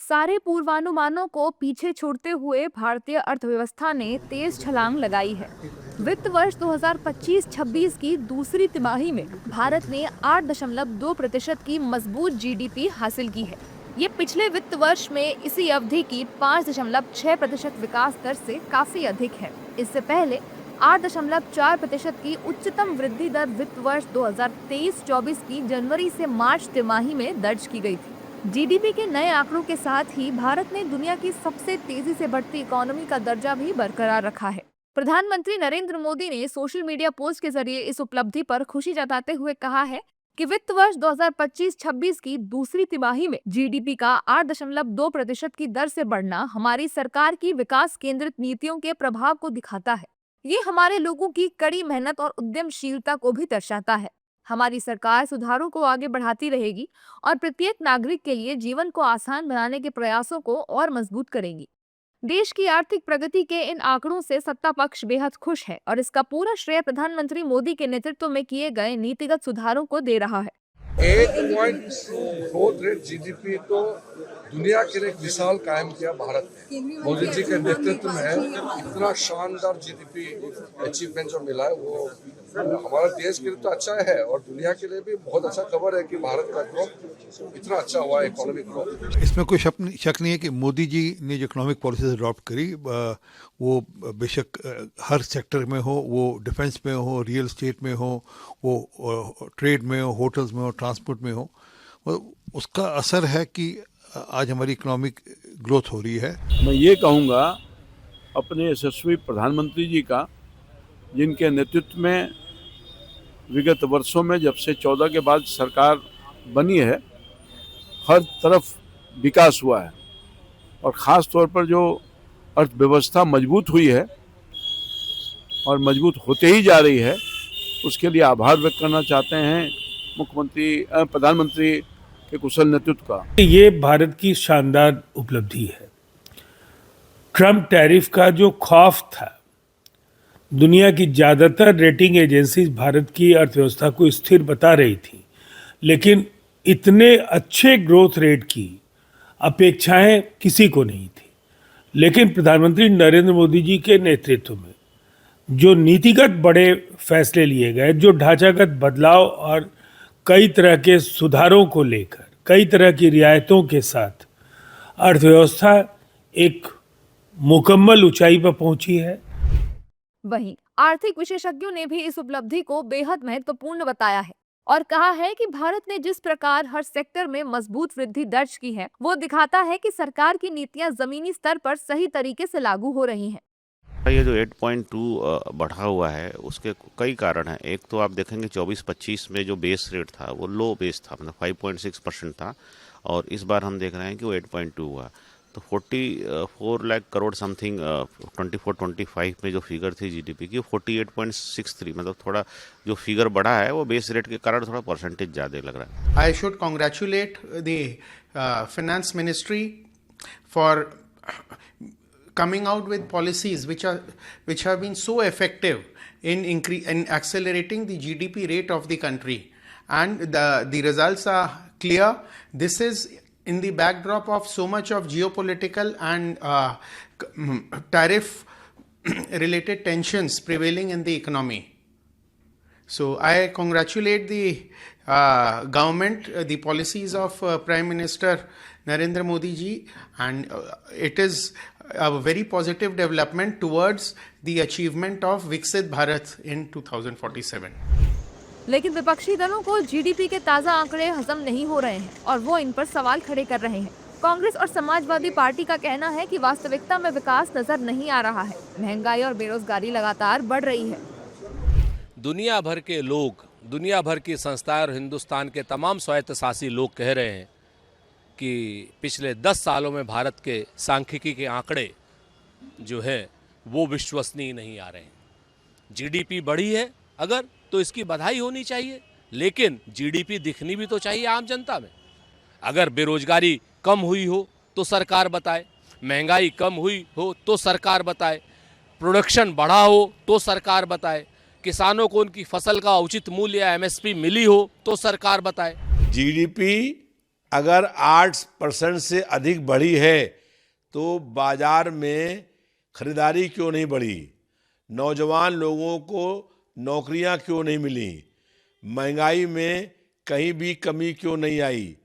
सारे पूर्वानुमानों को पीछे छोड़ते हुए भारतीय अर्थव्यवस्था ने तेज छलांग लगाई है। वित्त वर्ष 2025-26 की दूसरी तिमाही में भारत ने 8.2% की मजबूत जीडीपी हासिल की है। ये पिछले वित्त वर्ष में इसी अवधि की 5.6% विकास दर से काफी अधिक है। इससे पहले 8.4% की उच्चतम वृद्धि दर वित्त वर्ष 2023-24 की जनवरी से मार्च तिमाही में दर्ज की गई थी। जीडीपी के नए आंकड़ों के साथ ही भारत ने दुनिया की सबसे तेजी से बढ़ती इकोनॉमी का दर्जा भी बरकरार रखा है। प्रधानमंत्री नरेंद्र मोदी ने सोशल मीडिया पोस्ट के जरिए इस उपलब्धि पर खुशी जताते हुए कहा है कि वित्त वर्ष 2025-26 की दूसरी तिमाही में जीडीपी का 8.2% की दर से बढ़ना हमारी सरकार की विकास केंद्रित नीतियों के प्रभाव को दिखाता है। ये हमारे लोगों की कड़ी मेहनत और उद्यमशीलता को भी दर्शाता है। हमारी सरकार सुधारों को आगे बढ़ाती रहेगी और प्रत्येक नागरिक के लिए जीवन को आसान बनाने के प्रयासों को और मजबूत करेगी। देश की आर्थिक प्रगति के इन आंकड़ों से सत्ता पक्ष बेहद खुश है और इसका पूरा श्रेय प्रधानमंत्री मोदी के नेतृत्व में किए गए नीतिगत सुधारों को दे रहा है। 8.2 ग्रोथ रेट जीडीपी तो दुनिया के लिए एक मिसाल कायम किया भारत ने। मोदी जी के नेतृत्व में इतना शानदार जीडीपी अचीवमेंट जो मिला है वो हमारा देश के लिए तो अच्छा है और दुनिया के लिए भी बहुत अच्छा खबर है कि भारत का ग्रोथ इतना अच्छा हुआ है, इकोनॉमिक ग्रोथ। इसमें कोई शक नहीं है कि मोदी जी ने जो इकोनॉमिक पॉलिसीज अडॉप्ट करी वो बेशक हर सेक्टर में हो, वो डिफेंस में हो, रियल एस्टेट में हो, वो ट्रेड में हो, होटल्स में हो, ट्रांसपोर्ट में हो, उसका असर है कि आज हमारी इकोनॉमिक ग्रोथ हो रही है। मैं ये कहूँगा अपने यशस्वी प्रधानमंत्री जी का, जिनके नेतृत्व में विगत वर्षों में जब से 14 के बाद सरकार बनी है, हर तरफ विकास हुआ है और ख़ास तौर पर जो अर्थव्यवस्था मजबूत हुई है और मजबूत होते ही जा रही है, उसके लिए आभार व्यक्त करना चाहते हैं प्रधानमंत्री के कुशल नेतृत्व का। ये भारत की शानदार उपलब्धि है। ट्रम्प टैरिफ का जो खौफ था, दुनिया की ज़्यादातर रेटिंग एजेंसीज भारत की अर्थव्यवस्था को स्थिर बता रही थी, लेकिन इतने अच्छे ग्रोथ रेट की अपेक्षाएं किसी को नहीं थी। लेकिन प्रधानमंत्री नरेंद्र मोदी जी के नेतृत्व में जो नीतिगत बड़े फैसले लिए गए, जो ढांचागत बदलाव और कई तरह के सुधारों को लेकर, कई तरह की रियायतों के साथ अर्थव्यवस्था एक मुकम्मल ऊंचाई पर पहुंची है। वहीं आर्थिक विशेषज्ञों ने भी इस उपलब्धि को बेहद महत्वपूर्ण बताया है और कहा है कि भारत ने जिस प्रकार हर सेक्टर में मजबूत वृद्धि दर्ज की है, वो दिखाता है कि सरकार की नीतियां जमीनी स्तर पर सही तरीके से लागू हो रही हैं। ये जो 8.2 बढ़ा हुआ है उसके कई कारण हैं। एक तो आप देखेंगे 24-25 में जो बेस रेट था वो लो बेस था, मतलब 5.6% था, और इस बार हम देख रहे हैं कि वो 8.2 हुआ। तो 44 लाख करोड़ समथिंग 24-25 में जो फिगर थी जीडीपी की 48.63, मतलब थोड़ा जो फिगर बढ़ा है वो बेस रेट के कारण थोड़ा परसेंटेज ज़्यादा लग रहा है। I should congratulate the finance ministry for coming out with policies which have been so effective in accelerating the GDP rate of the country, and the results are clear. This is in the backdrop of so much of geopolitical and tariff related tensions prevailing in the economy. So I congratulate the government, the policies of Prime Minister Narendra Modi ji, and it is a very positive development towards the achievement of Viksit Bharat in 2047. लेकिन विपक्षी दलों को GDP के ताज़ा आंकड़े हजम नहीं हो रहे हैं और वो इन पर सवाल खड़े कर रहे हैं। कांग्रेस और समाजवादी पार्टी का कहना है कि वास्तविकता में विकास नजर नहीं आ रहा है। महंगाई और बेरोजगारी लगातार बढ़ रही है। दुनिया भर के लोग, दुनिया भर की संस्थाएं और हिंदुस्तान के तमाम स्वायत्तशासी लोग कह रहे हैं कि पिछले 10 सालों में भारत के सांख्यिकी के आंकड़े जो है वो विश्वसनीय नहीं आ रहे हैं। जीडीपी बढ़ी है अगर, तो इसकी बधाई होनी चाहिए, लेकिन जीडीपी दिखनी भी तो चाहिए आम जनता में। अगर बेरोजगारी कम हुई हो तो सरकार बताए, महंगाई कम हुई हो तो सरकार बताए, प्रोडक्शन बढ़ा हो तो सरकार बताए, किसानों को उनकी फसल का उचित मूल्य या एमएसपी मिली हो तो सरकार बताए। जीडीपी अगर 8% से अधिक बढ़ी है तो बाजार में खरीदारी क्यों नहीं बढ़ी? नौजवान लोगों को नौकरियां क्यों नहीं मिली? महंगाई में कहीं भी कमी क्यों नहीं आई?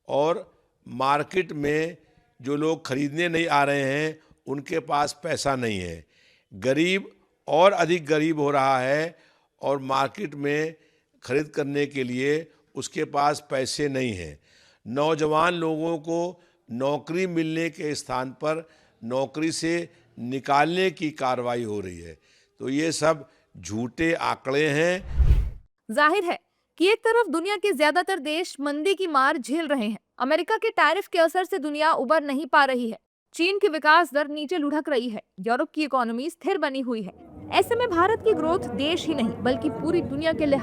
और मार्केट में जो लोग खरीदने नहीं आ रहे हैं उनके पास पैसा नहीं है। गरीब और अधिक गरीब हो रहा है और मार्केट में खरीद करने के लिए उसके पास पैसे नहीं हैं। नौजवान लोगों को नौकरी मिलने के स्थान पर नौकरी से निकालने की कार्रवाई हो रही है। तो ये सब झूठे आंकड़े हैं। जाहिर है कि एक तरफ दुनिया के ज्यादातर देश मंदी की मार झेल रहे हैं। अमेरिका के टैरिफ के असर से दुनिया उबर नहीं पा रही है। चीन की विकास दर नीचे लुढ़क रही है। यूरोप की इकोनॉमी स्थिर बनी हुई है। ऐसे में भारत की ग्रोथ देश ही नहीं बल्कि पूरी दुनिया के लिहाज